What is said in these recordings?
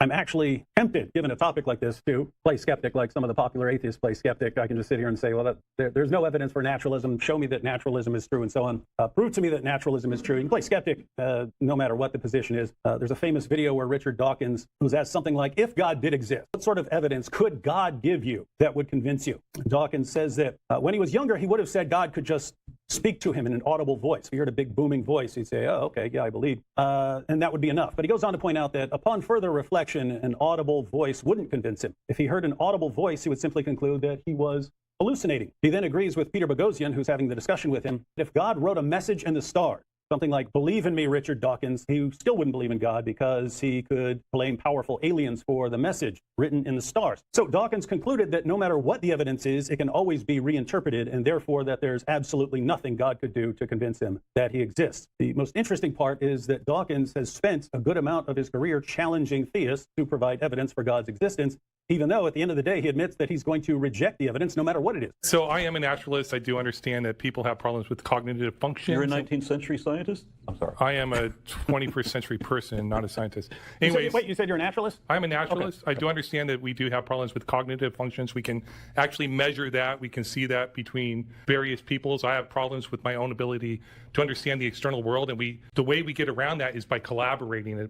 I'm actually tempted, given a topic like this, to play skeptic like some of the popular atheists play skeptic. I can just sit here and say, well, there's no evidence for naturalism. Show me that naturalism is true and so on. Prove to me that naturalism is true. You can play skeptic no matter what the position is. There's a famous video where Richard Dawkins was asked something like, if God did exist, what sort of evidence could God give you that would convince you? Dawkins says that when he was younger, he would have said God could just speak to him in an audible voice. If he heard a big booming voice, he'd say, oh, okay, yeah, I believe. And that would be enough. But he goes on to point out that upon further reflection, an audible voice wouldn't convince him. If he heard an audible voice, he would simply conclude that he was hallucinating. He then agrees with Peter Boghossian, who's having the discussion with him, if God wrote a message in the stars, something like, believe in me, Richard Dawkins, he still wouldn't believe in God because he could blame powerful aliens for the message written in the stars. So Dawkins concluded that no matter what the evidence is, it can always be reinterpreted, and therefore that there's absolutely nothing God could do to convince him that he exists. The most interesting part is that Dawkins has spent a good amount of his career challenging theists to provide evidence for God's existence, even though at the end of the day, he admits that he's going to reject the evidence no matter what it is. So I am a naturalist. I do understand that people have problems with cognitive function. You're a 19th century scientist? I'm sorry. I am a 21st century person, not a scientist. Anyways, wait, you said you're a naturalist? I'm a naturalist. Okay. I do understand that we do have problems with cognitive functions. We can actually measure that. We can see that between various peoples. I have problems with my own ability to understand the external world, and the way we get around that is by collaborating and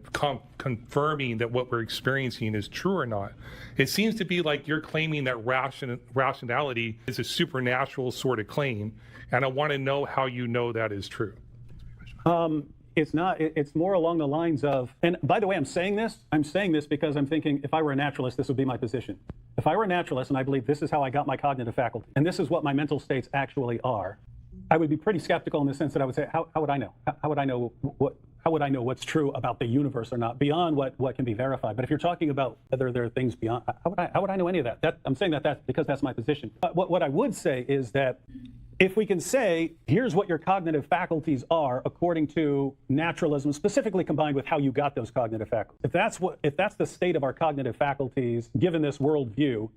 confirming that what we're experiencing is true or not. It seems to be like you're claiming that rationality is a supernatural sort of claim, and I want to know how you know that is true. It's not. It's more along the lines of, and by the way, I'm saying this because I'm thinking if I were a naturalist, this would be my position. If I were a naturalist and I believe this is how I got my cognitive faculty, and this is what my mental states actually are, I would be pretty skeptical in the sense that I would say, how would I know? How would I know how would I know what's true about the universe or not, beyond what can be verified? But if you're talking about whether there are things beyond, how would I know any of that? I'm saying that's because that's my position. But what I would say is that if we can say, here's what your cognitive faculties are according to naturalism, specifically combined with how you got those cognitive faculties, if that's the state of our cognitive faculties given this worldview,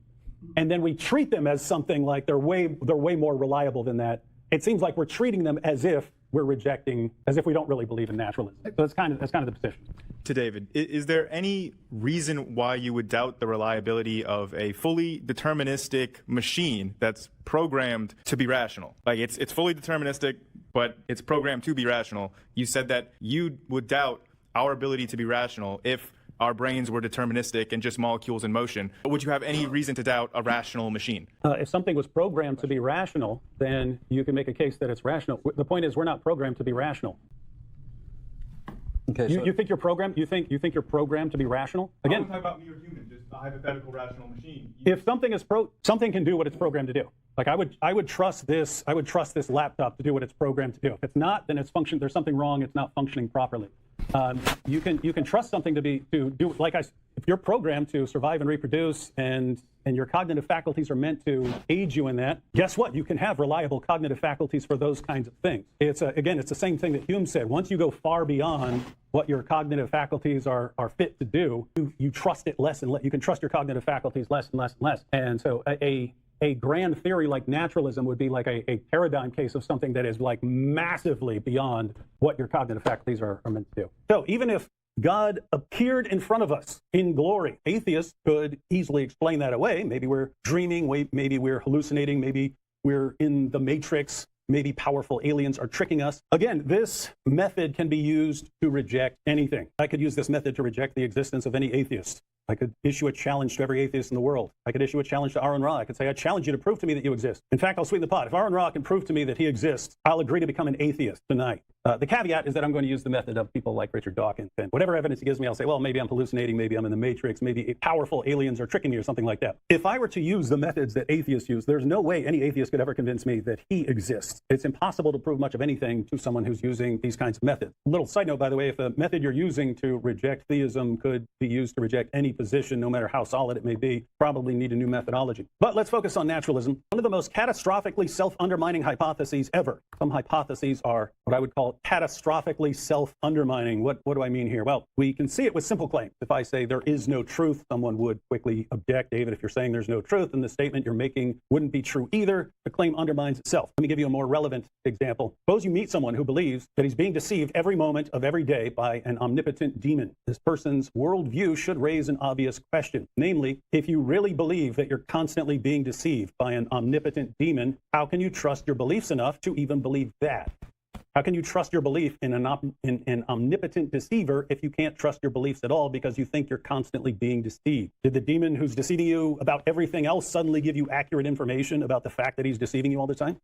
and then we treat them as something like they're way more reliable than that, it seems like we're treating them as if we're rejecting, as if we don't really believe in naturalism. So that's kind of the position. To David, is there any reason why you would doubt the reliability of a fully deterministic machine that's programmed to be rational? Like it's fully deterministic, but it's programmed to be rational. You said that you would doubt our ability to be rational if our brains were deterministic and just molecules in motion. But would you have any reason to doubt a rational machine? If something was programmed to be rational, then you can make a case that it's rational. The point is, we're not programmed to be rational. Okay, you think you're programmed? You think you're programmed to be rational? Again, I'm talking about mere human, just a hypothetical rational machine. If something is something can do what it's programmed to do. Like I would trust this laptop to do what it's programmed to do. If it's not, then there's something wrong. It's not functioning properly. You can trust something to do if you're programmed to survive and reproduce, and your cognitive faculties are meant to aid you in that, guess what? You can have reliable cognitive faculties for those kinds of things. It's the same thing that Hume said. Once you go far beyond what your cognitive faculties are fit to do, you trust it less and less. You can trust your cognitive faculties less and less and less. And so a grand theory like naturalism would be like a paradigm case of something that is like massively beyond what your cognitive faculties are meant to do. So even if God appeared in front of us in glory, atheists could easily explain that away. Maybe we're dreaming, maybe we're hallucinating, maybe we're in the Matrix, maybe powerful aliens are tricking us. Again, this method can be used to reject anything. I could use this method to reject the existence of any atheist. I could issue a challenge to every atheist in the world. I could issue a challenge to Aaron Ra. I could say, I challenge you to prove to me that you exist. In fact, I'll sweeten the pot. If Aaron Ra can prove to me that he exists, I'll agree to become an atheist tonight. The caveat is that I'm going to use the method of people like Richard Dawkins. And whatever evidence he gives me, I'll say, well, maybe I'm hallucinating, maybe I'm in the Matrix, maybe powerful aliens are tricking me or something like that. If I were to use the methods that atheists use, there's no way any atheist could ever convince me that he exists. It's impossible to prove much of anything to someone who's using these kinds of methods. Little side note, by the way, if the method you're using to reject theism could be used to reject any position, no matter how solid it may be, probably need a new methodology. But let's focus on naturalism. One of the most catastrophically self-undermining hypotheses ever. Some hypotheses are what I would call call catastrophically self-undermining. What do I mean here? Well, we can see it with simple claims. If I say there is no truth, someone would quickly object. David, if you're saying there's no truth, then the statement you're making wouldn't be true either. The claim undermines itself. Let me give you a more relevant example. Suppose you meet someone who believes that he's being deceived every moment of every day by an omnipotent demon. This person's worldview should raise an obvious question. Namely, if you really believe that you're constantly being deceived by an omnipotent demon, how can you trust your beliefs enough to even believe that? How can you trust your belief in an omnipotent deceiver if you can't trust your beliefs at all because you think you're constantly being deceived? Did the demon who's deceiving you about everything else suddenly give you accurate information about the fact that he's deceiving you all the time?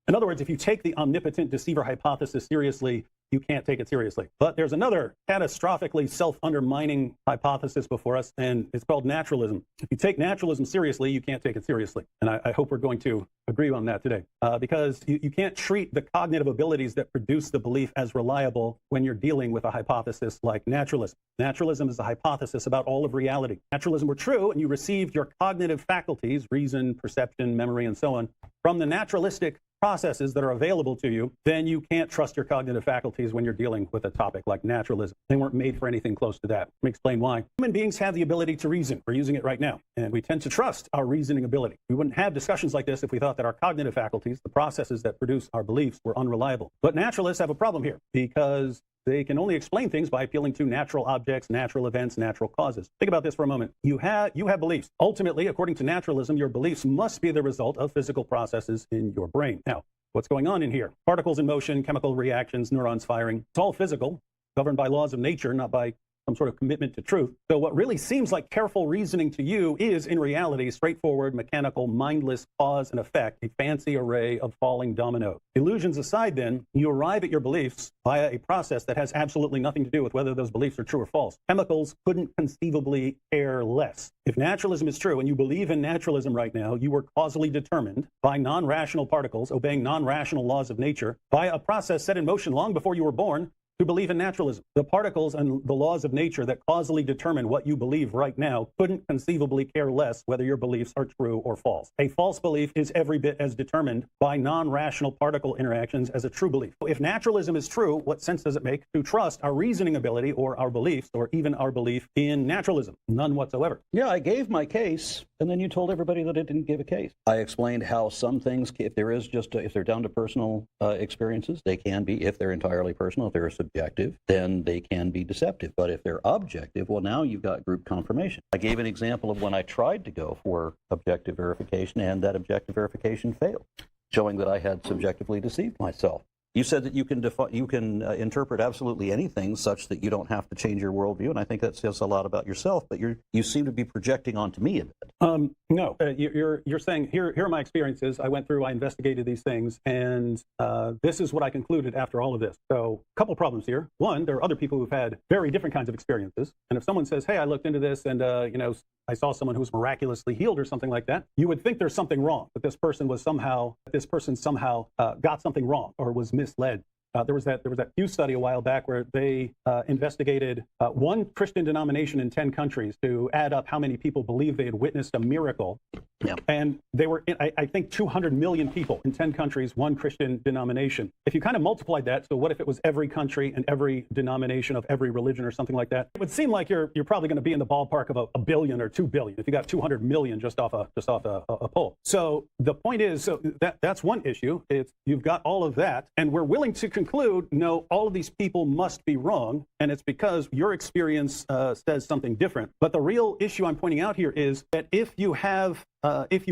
In other words, if you take the omnipotent deceiver hypothesis seriously, you can't take it seriously. But there's another catastrophically self-undermining hypothesis before us, and it's called naturalism. If you take naturalism seriously, you can't take it seriously. And I hope we're going to agree on that today, because you can't treat the cognitive abilities that produce the belief as reliable when you're dealing with a hypothesis like naturalism. Naturalism is a hypothesis about all of reality. Naturalism were true, and you received your cognitive faculties, reason, perception, memory, and so on, from the naturalistic processes that are available to you, then you can't trust your cognitive faculties when you're dealing with a topic like naturalism. They weren't made for anything close to that. Let me explain why. Human beings have the ability to reason. We're using it right now, and we tend to trust our reasoning ability. We wouldn't have discussions like this if we thought that our cognitive faculties, the processes that produce our beliefs, were unreliable. But naturalists have a problem here because they can only explain things by appealing to natural objects, natural events, natural causes. Think about this for a moment. You have beliefs. Ultimately, according to naturalism, your beliefs must be the result of physical processes in your brain. Now, what's going on in here? Particles in motion, chemical reactions, neurons firing. It's all physical, governed by laws of nature, not by some sort of commitment to truth. So what really seems like careful reasoning to you is, in reality, straightforward, mechanical, mindless cause and effect, a fancy array of falling dominoes. Illusions aside, then, you arrive at your beliefs via a process that has absolutely nothing to do with whether those beliefs are true or false. Chemicals couldn't conceivably care less. If naturalism is true, and you believe in naturalism right now, you were causally determined by non-rational particles obeying non-rational laws of nature by a process set in motion long before you were born to believe in naturalism. The particles and the laws of nature that causally determine what you believe right now couldn't conceivably care less whether your beliefs are true or false. A false belief is every bit as determined by non-rational particle interactions as a true belief. If naturalism is true, what sense does it make to trust our reasoning ability or our beliefs or even our belief in naturalism? None whatsoever. Yeah, I gave my case, and then you told everybody that it didn't give a case. I explained how some things, if they're down to personal experiences, they can be, if they're entirely personal, if they're subjective, then they can be deceptive. But if they're objective, well, now you've got group confirmation. I gave an example of when I tried to go for objective verification, and that objective verification failed, showing that I had subjectively deceived myself. You said that you can interpret absolutely anything such that you don't have to change your worldview, and I think that says a lot about yourself. But you seem to be projecting onto me a bit. No, you're saying here are my experiences. I investigated these things, and this is what I concluded after all of this. So, a couple problems here. One, there are other people who've had very different kinds of experiences, and if someone says, "Hey, I looked into this, and I saw someone who was miraculously healed," or something like that, you would think there's something wrong. That this person somehow got something wrong or was misled. There was that Pew study a while back where they investigated one Christian denomination in 10 countries to add up how many people believed they had witnessed a miracle. Yep. And they were, I think, 200 million people in 10 countries, one Christian denomination. If you kind of multiplied that, so what if it was every country and every denomination of every religion or something like that? It would seem like you're probably going to be in the ballpark of a billion or 2 billion if you got 200 million just off a poll. So the point is, that's one issue. You've got all of that, and we're willing to conclude, no, all of these people must be wrong, and it's because your experience says something different. But the real issue I'm pointing out here is that if you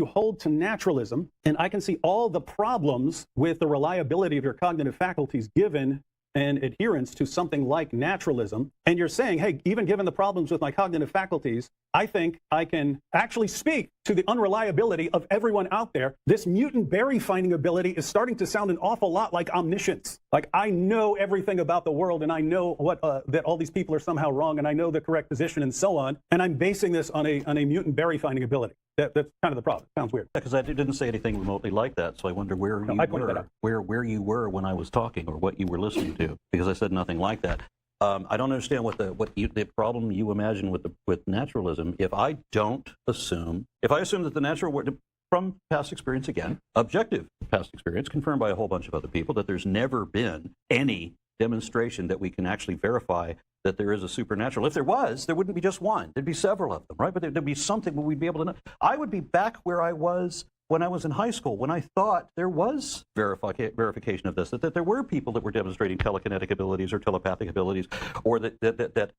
hold to naturalism, and I can see all the problems with the reliability of your cognitive faculties given and adherence to something like naturalism, and you're saying, hey, even given the problems with my cognitive faculties, I think I can actually speak to the unreliability of everyone out there. This mutant berry finding ability is starting to sound an awful lot like omniscience. Like, I know everything about the world, and I know that all these people are somehow wrong, and I know the correct position, and so on. And I'm basing this on a mutant berry finding ability. That's kind of the problem. Sounds weird. Because I didn't say anything remotely like that, so I wonder where you were when I was talking, or what you were listening to, because I said nothing like that. I don't understand what the problem you imagine with naturalism. If I assume that the natural world, from past experience again, objective past experience, confirmed by a whole bunch of other people, that there's never been any demonstration that we can actually verify that there is a supernatural. If there was, there wouldn't be just one. There'd be several of them, right? But there'd be something where we'd be able to know. I would be back where I was when I was in high school, when I thought there was verification of this, that there were people that were demonstrating telekinetic abilities or telepathic abilities, or that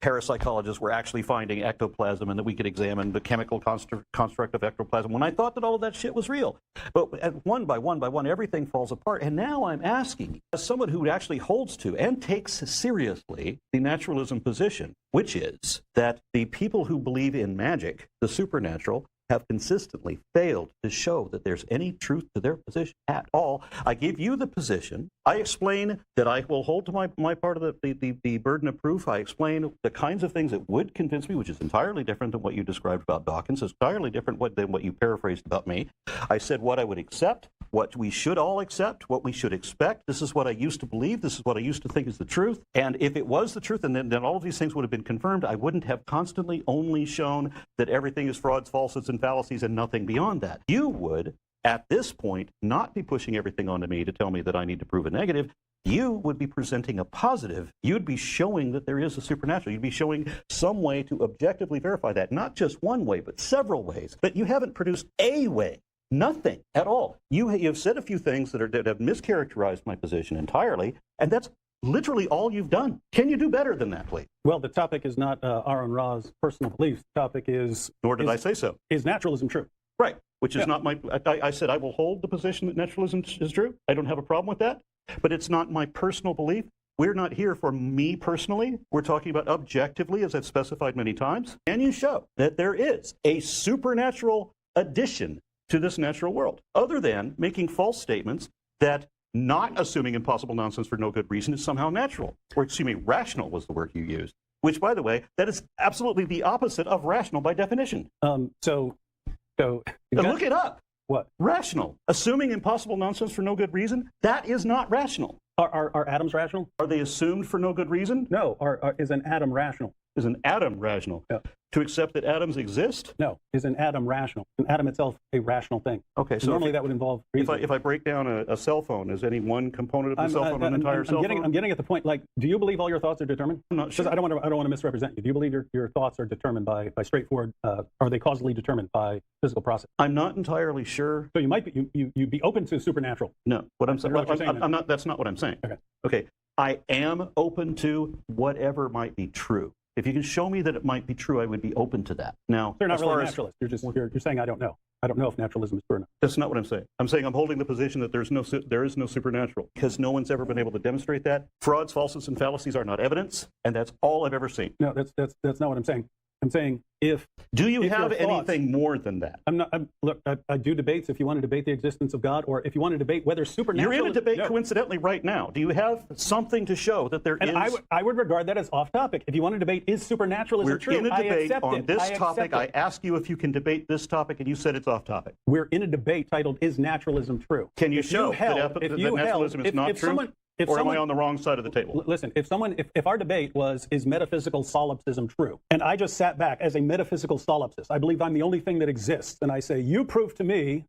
parapsychologists were actually finding ectoplasm and that we could examine the chemical construct of ectoplasm, when I thought that all of that shit was real. But one by one, everything falls apart. And now I'm asking, as someone who actually holds to and takes seriously the naturalism position, which is that the people who believe in magic, the supernatural, have consistently failed to show that there's any truth to their position at all. I give you the position. I explain that I will hold to my part of the burden of proof. I explain the kinds of things that would convince me, which is entirely different than what you described about Dawkins. It's entirely different than what you paraphrased about me. I said what I would accept, what we should all accept, what we should expect. This is what I used to believe. This is what I used to think is the truth. And if it was the truth, and then all of these things would have been confirmed, I wouldn't have constantly only shown that everything is frauds, falsehoods, and fallacies and nothing beyond that. You would, at this point, not be pushing everything onto me to tell me that I need to prove a negative. You would be presenting a positive. You'd be showing that there is a supernatural. You'd be showing some way to objectively verify that, not just one way, but several ways. But you haven't produced a way. Nothing at all. You have said a few things that have mischaracterized my position entirely, and that's literally all you've done. Can you do better than that, please? Well, the topic is not Aaron Ra's personal beliefs. The topic is... Nor did I say so. Is naturalism true? Right, which is not my... I said I will hold the position that naturalism is true. I don't have a problem with that, but it's not my personal belief. We're not here for me personally. We're talking about objectively, as I've specified many times. Can you show that there is a supernatural addition to this natural world, other than making false statements that not assuming impossible nonsense for no good reason is somehow natural? Or excuse me, rational was the word you used, which, by the way, that is absolutely the opposite of rational by definition. So look it up. What? Rational. Assuming impossible nonsense for no good reason, that is not rational. Are atoms rational? Are they assumed for no good reason? No. Is an atom rational? Is an atom rational? Yeah. To accept that atoms exist? No. Is an atom rational? An atom itself a rational thing? Okay, so normally that would involve reasoning. If I break down a cell phone, is any one component of the cell phone an entire cell phone? I'm getting at the point. Like, do you believe all your thoughts are determined? I'm not sure. Because I don't want to misrepresent you. Do you believe your thoughts are determined by straightforward? Are they causally determined by physical process? I'm not entirely sure. So you might be you'd be open to supernatural. No, what I'm saying. I'm not. That's not what I'm saying. Okay. Okay. I am open to whatever might be true. If you can show me that it might be true, I would be open to that. Now, they're not as really far as naturalists. You're saying I don't know. I don't know if naturalism is true or not. that's not what I'm saying. I'm saying I'm holding the position that there is no supernatural, because no one's ever been able to demonstrate that. Frauds, falsehoods, and fallacies are not evidence, and that's all I've ever seen. No, that's not what I'm saying. I'm saying do you if have your thoughts, anything more than that? Look, I do debates. If you want to debate the existence of God, or if you want to debate whether supernatural... You're in a debate coincidentally right now. Do you have something to show that there is... And I would regard that as off topic. If you want to debate, is supernaturalism true? We're in a debate on this topic. I I ask you if you can debate this topic, and you said it's off topic. We're in a debate titled, Is Naturalism True? Can you show that naturalism is not true? Or am I on the wrong side of the table? Listen, if our debate was, is metaphysical solipsism true? And I just sat back as a metaphysical solipsist. I believe I'm the only thing that exists. And I say, you prove to me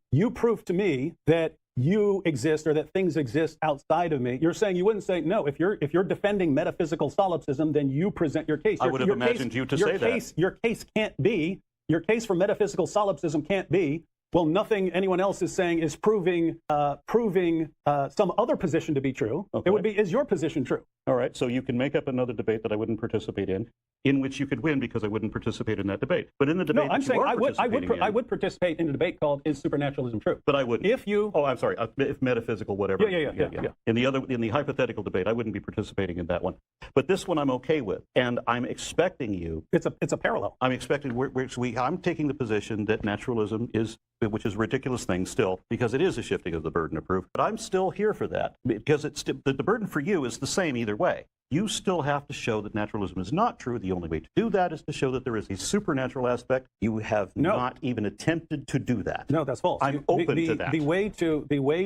that you exist, or that things exist outside of me. You're saying you wouldn't say, no, if you're defending metaphysical solipsism, then you present your case. I would have imagined you to say that. Your case for metaphysical solipsism can't be, well, nothing anyone else is saying is proving some other position to be true. Okay. It would be, is your position true? All right, so you can make up another debate that I wouldn't participate in which you could win because I wouldn't participate in that debate. But in the debate, no, I'm saying I would participate in a debate called "Is Supernaturalism True?" But I wouldn't. If you, oh, I'm sorry, if metaphysical, whatever. Yeah. In the hypothetical debate, I wouldn't be participating in that one. But this one, I'm okay with, and I'm expecting you. It's a parallel. I'm expecting. I'm taking the position that naturalism is, which is a ridiculous thing still, because it is a shifting of the burden of proof. But I'm still here for that because the burden for you is the same either way. you still have to show that naturalism is not true. The only way to do that is to show that there is a supernatural aspect. You have not even attempted to do that. No, that's false. I'm open to that. The way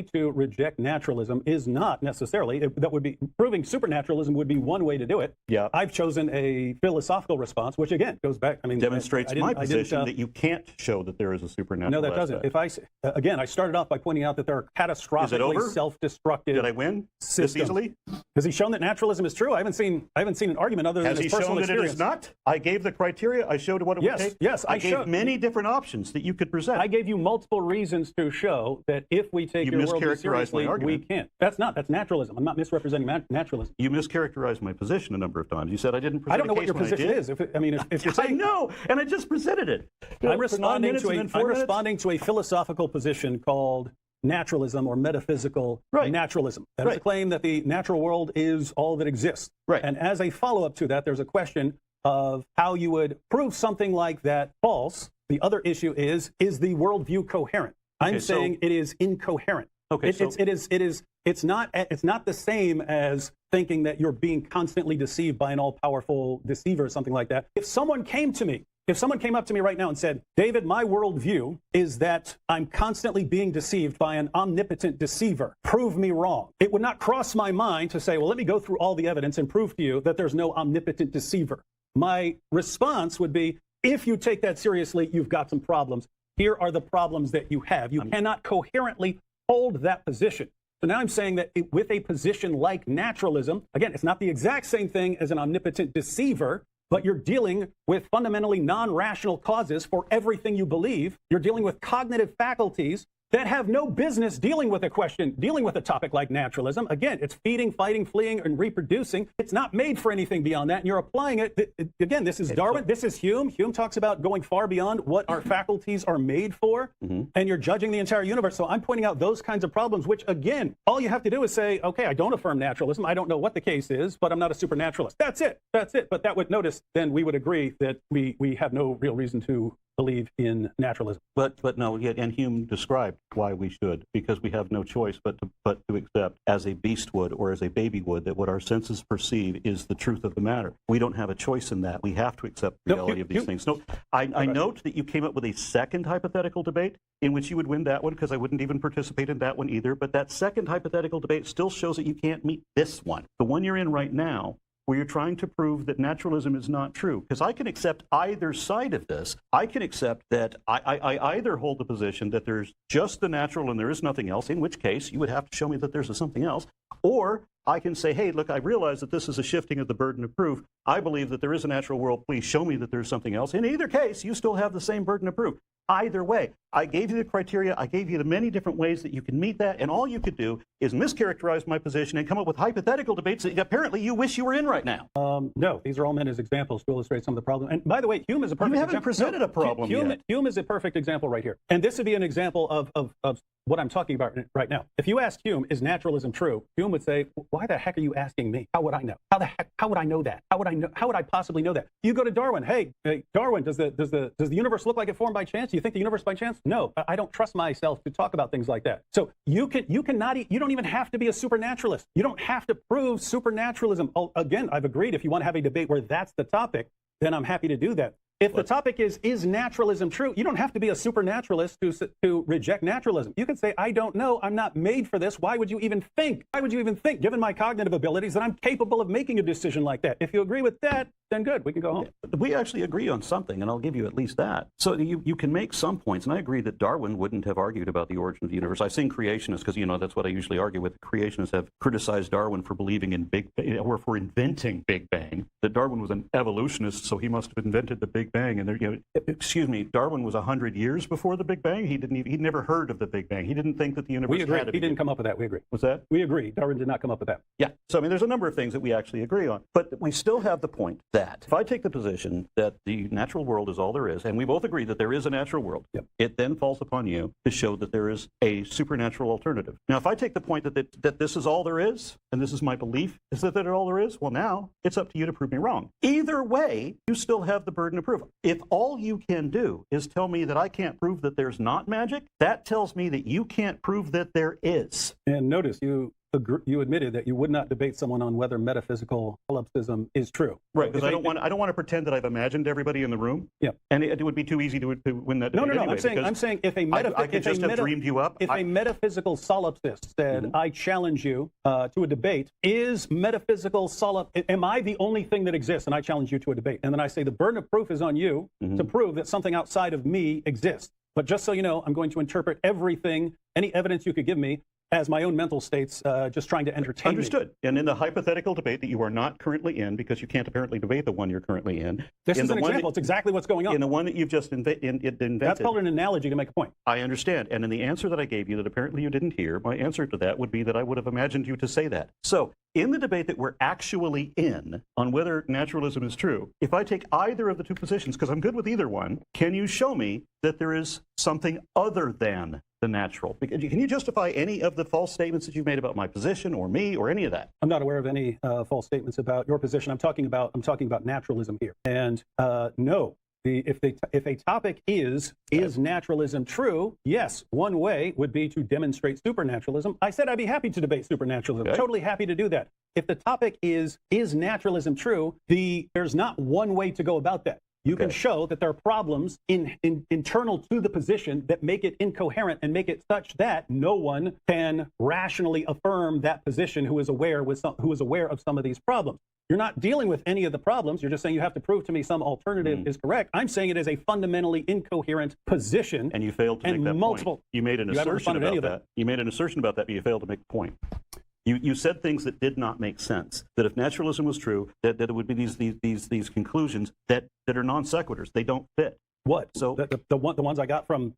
to reject naturalism is not necessarily, that would be, proving supernaturalism would be one way to do it. Yeah. I've chosen a philosophical response, which again goes back, I mean, demonstrates my position that you can't show that there is a supernatural No, that doesn't. If I, again, I started off by pointing out that there are catastrophically self-destructive Did I win systems. this easily? Has he shown that naturalism is true? I haven't seen an argument other than his personal experience. Has he shown that it is not? I gave the criteria. I showed what it would take. Yes, I gave many different options that you could present. I gave you multiple reasons to show that if we take your worldview seriously, we can't. That's naturalism. I'm not misrepresenting naturalism. You mischaracterized my position a number of times. You said I didn't present I don't know what your position is. If you're saying, I know, and I just presented it. I'm responding to a philosophical position called naturalism or metaphysical naturalism. That is a claim that the natural world is all that exists. Right. And as a follow-up to that, there's a question of how you would prove something like that false. The other issue is the worldview coherent? I'm saying it is incoherent. Okay, it's not the same as thinking that you're being constantly deceived by an all-powerful deceiver or something like that. If someone came up to me right now and said, David, my worldview is that I'm constantly being deceived by an omnipotent deceiver. Prove me wrong. It would not cross my mind to say, well, let me go through all the evidence and prove to you that there's no omnipotent deceiver. My response would be, if you take that seriously, you've got some problems. Here are the problems that you have. You cannot coherently hold that position. So now I'm saying that with a position like naturalism, again, it's not the exact same thing as an omnipotent deceiver, but you're dealing with fundamentally non-rational causes for everything you believe. You're dealing with cognitive faculties that have no business dealing with a topic like naturalism. Again, it's feeding, fighting, fleeing, and reproducing. It's not made for anything beyond that, and you're applying it. Again, this is Darwin, this is Hume. Hume talks about going far beyond what our faculties are made for, and you're judging the entire universe. So I'm pointing out those kinds of problems, which, again, all you have to do is say, okay, I don't affirm naturalism. I don't know what the case is, but I'm not a supernaturalist. That's it. But that would notice, then we would agree that we have no real reason to believe in naturalism. But no, yet, and Hume described why we should, because we have no choice but to accept, as a beast would or as a baby would, that what our senses perceive is the truth of the matter. We don't have a choice in that. We have to accept the reality of these things. No, I note that you came up with a second hypothetical debate in which you would win that one, because I wouldn't even participate in that one either. But that second hypothetical debate still shows that you can't meet this one. The one you're in right now, where you're trying to prove that naturalism is not true. Because I can accept either side of this. I can accept that I either hold the position that there's just the natural and there is nothing else, in which case you would have to show me that there's something else, or I can say, hey, look, I realize that this is a shifting of the burden of proof. I believe that there is a natural world. Please show me that there's something else. In either case, you still have the same burden of proof. Either way, I gave you the criteria. I gave you the many different ways that you can meet that. And all you could do is mischaracterize my position and come up with hypothetical debates that apparently you wish you were in right now. No, these are all meant as examples to illustrate some of the problems. And by the way, Hume is a perfect example. You haven't presented a problem yet. Hume is a perfect example right here. And this would be an example of what I'm talking about right now. If you ask Hume, is naturalism true? Hume would say, why the heck are you asking me? How would I know? How would I know that? How would I possibly know that? You go to Darwin. Hey, Darwin, does the universe look like it formed by chance? Do you think the universe by chance? No, I don't trust myself to talk about things like that. So you don't even have to be a supernaturalist. You don't have to prove supernaturalism. Again, I've agreed, if you want to have a debate where that's the topic, then I'm happy to do that. If the topic is naturalism true, you don't have to be a supernaturalist to reject naturalism. You can say, I don't know, I'm not made for this. Why would you even think? Why would you even think, given my cognitive abilities, that I'm capable of making a decision like that? If you agree with that, then good, we can go home. We actually agree on something, and I'll give you at least that. So you can make some points, and I agree that Darwin wouldn't have argued about the origin of the universe. I've seen creationists, because that's what I usually argue with. Creationists have criticized Darwin for believing in Big Bang, or for inventing Big Bang. That Darwin was an evolutionist, so he must have invented the Big Bang. And excuse me, Darwin was 100 years before the Big Bang. He'd never heard of the Big Bang. He didn't think that the universe had a He didn't come up with that. We agree. What's that? We agree. Darwin did not come up with that. Yeah. So there's a number of things that we actually agree on, but we still have the point that if I take the position that the natural world is all there is, and we both agree that there is a natural world, it then falls upon you to show that there is a supernatural alternative. Now, if I take the point that this is all there is, and this is my belief, is that all there is, well, now it's up to you to prove me wrong. Either way, you still have the burden of proof. If all you can do is tell me that I can't prove that there's not magic, that tells me that you can't prove that there is. And notice, you admitted that you would not debate someone on whether metaphysical solipsism is true. Right, because I don't want to pretend that I've imagined everybody in the room. Yeah. And it would be too easy to win that debate No. anyway, I'm saying if a I could just have dreamed you up. If a metaphysical solipsist said, I challenge you to a debate, is metaphysical am I the only thing that exists? And I challenge you to a debate. And then I say the burden of proof is on you to prove that something outside of me exists. But just so you know, I'm going to interpret everything, any evidence you could give me, as my own mental states, just trying to entertain Understood. Me. And in the hypothetical debate that you are not currently in, because you can't apparently debate the one you're currently in. This is an example. It's exactly what's going on. In the one that you've just invented. That's called an analogy to make a point. I understand. And in the answer that I gave you that apparently you didn't hear, my answer to that would be that I would have imagined you to say that. So in the debate that we're actually in on whether naturalism is true, if I take either of the two positions, because I'm good with either one, can you show me that there is something other than the natural? Can you justify any of the false statements that you've made about my position or me or any of that? I'm not aware of any false statements about your position. I'm talking about naturalism here. And no, if a topic is naturalism true, yes, one way would be to demonstrate supernaturalism. I said I'd be happy to debate supernaturalism. Okay. Totally happy to do that. If the topic is naturalism true, there's not one way to go about that. You can show that there are problems internal to the position that make it incoherent and make it such that no one can rationally affirm that position who is aware of some of these problems. You're not dealing with any of the problems. You're just saying you have to prove to me some alternative is correct. I'm saying it is a fundamentally incoherent position. And you failed to make that point. You made an assertion about that. You made an assertion about that, but you failed to make the point. You said things that did not make sense. That if naturalism was true, that it would be these conclusions that are non sequiturs. They don't fit. What? So the ones I got from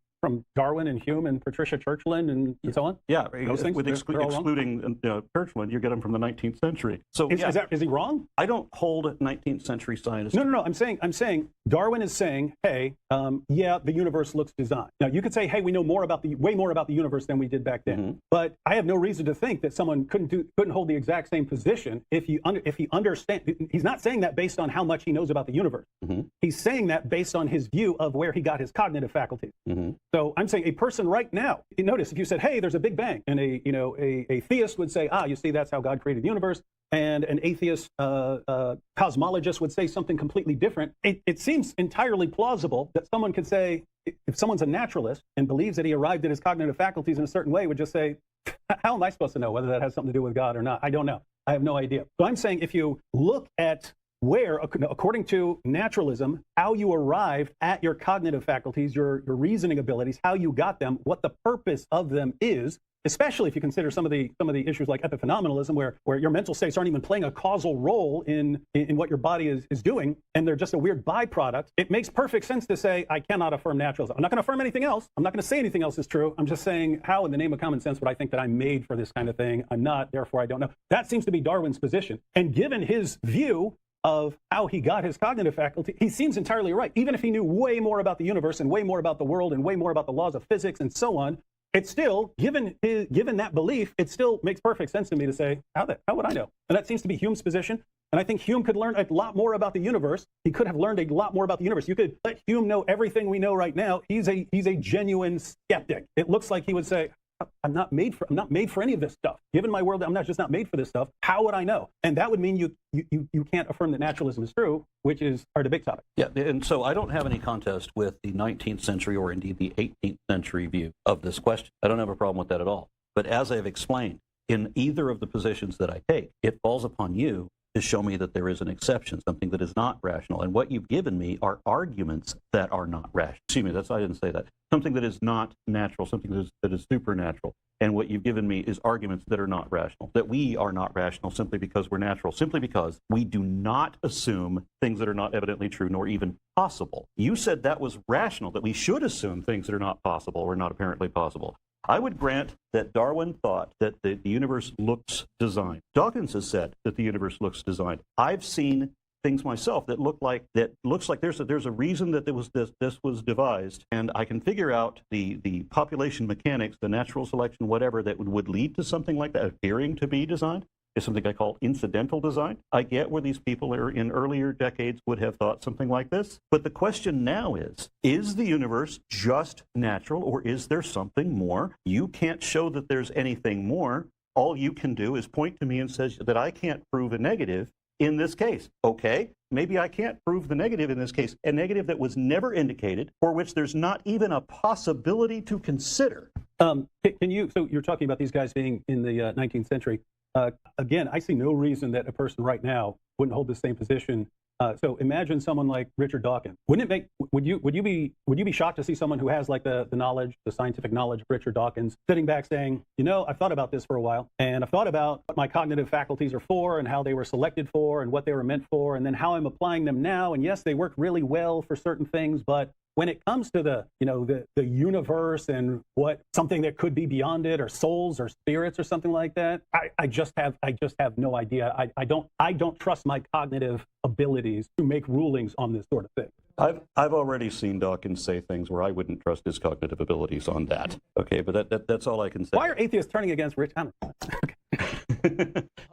Darwin and Hume and Patricia Churchland and so on? Yeah, those things, with excluding Churchland, you get them from the 19th century. So is he wrong? I don't hold 19th century scientists. No. I'm saying Darwin is saying, hey, the universe looks designed. Now you could say, hey, we know way more about the universe than we did back then. But I have no reason to think that someone couldn't hold the exact same position if he understands. He's not saying that based on how much he knows about the universe. He's saying that based on his view of where he got his cognitive faculties. So I'm saying a person right now, you notice if you said, hey, there's a Big Bang, and a theist would say, you see, that's how God created the universe, and an atheist cosmologist would say something completely different. It seems entirely plausible that someone could say, if someone's a naturalist and believes that he arrived at his cognitive faculties in a certain way, would just say, how am I supposed to know whether that has something to do with God or not? I don't know. I have no idea. So I'm saying if you look at where, according to naturalism, how you arrived at your cognitive faculties, your reasoning abilities, how you got them, what the purpose of them is, especially if you consider some of the issues like epiphenomenalism, where your mental states aren't even playing a causal role in what your body is doing, and they're just a weird byproduct. It makes perfect sense to say, I cannot affirm naturalism. I'm not going to affirm anything else. I'm not going to say anything else is true. I'm just saying, how in the name of common sense would I think that I'm made for this kind of thing? I'm not, therefore I don't know. That seems to be Darwin's position. And given his view of how he got his cognitive faculty, he seems entirely right. Even if he knew way more about the universe and way more about the world and way more about the laws of physics and so on, it's still, given that belief, it still makes perfect sense to me to say, how would I know? And that seems to be Hume's position. And I think Hume could learn a lot more about the universe. He could have learned a lot more about the universe. You could let Hume know everything we know right now. He's a genuine skeptic. It looks like he would say, I'm not made for any of this stuff. Given my world, I'm not made for this stuff. How would I know? And that would mean you can't affirm that naturalism is true, which is our debate topic. Yeah, and so I don't have any contest with the 19th century or indeed the 18th century view of this question. I don't have a problem with that at all. But as I've explained, in either of the positions that I take, it falls upon you to show me that there is an exception, something that is not rational. And what you've given me are arguments that are not rational. Excuse me, I didn't say that. Something that is not natural, something that is supernatural. And what you've given me is arguments that are not rational, that we are not rational simply because we're natural, simply because we do not assume things that are not evidently true nor even possible. You said that was rational, that we should assume things that are not possible or not apparently possible. I would grant that Darwin thought that the universe looks designed. Dawkins has said that the universe looks designed. I've seen things myself that looks like there's a reason that this was devised, and I can figure out the population mechanics, the natural selection, whatever that would lead to something like that appearing to be designed. Is something I call incidental design. I get where these people in earlier decades would have thought something like this. But the question now is the universe just natural, or is there something more? You can't show that there's anything more. all you can do is point to me and says that I can't prove a negative in this case. Okay, maybe I can't prove the negative in this case, a negative that was never indicated, for which there's not even a possibility to consider. Can you, so you're talking about these guys being in the 19th century. Again, I see no reason that a person right now wouldn't hold the same position. So imagine someone like Richard Dawkins. Wouldn't it make, would you be shocked to see someone who has like the knowledge, the scientific knowledge of Richard Dawkins, sitting back saying, you know, I've thought about this for a while, and I've thought about what my cognitive faculties are for and how they were selected for and what they were meant for, and then how I'm applying them now. And yes, they work really well for certain things, but when it comes to the universe and what something that could be beyond it, or souls or spirits or something like that, I just have no idea. I don't trust my cognitive abilities to make rulings on this sort of thing. I've already seen Dawkins say things where I wouldn't trust his cognitive abilities on that. Okay, but that's all I can say. Why are atheists turning against Rich?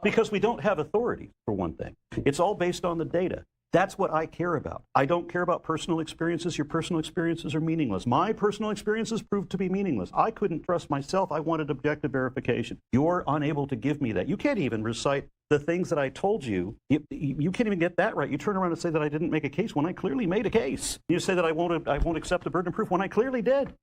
Because we don't have authority, for one thing. It's all based on the data. That's what I care about. I don't care about personal experiences. Your personal experiences are meaningless. My personal experiences proved to be meaningless. I couldn't trust myself. I wanted objective verification. You're unable to give me that. You can't even recite the things that I told you. You can't even get that right. You turn around and say that I didn't make a case when I clearly made a case. You say that I won't accept the burden of proof when I clearly did.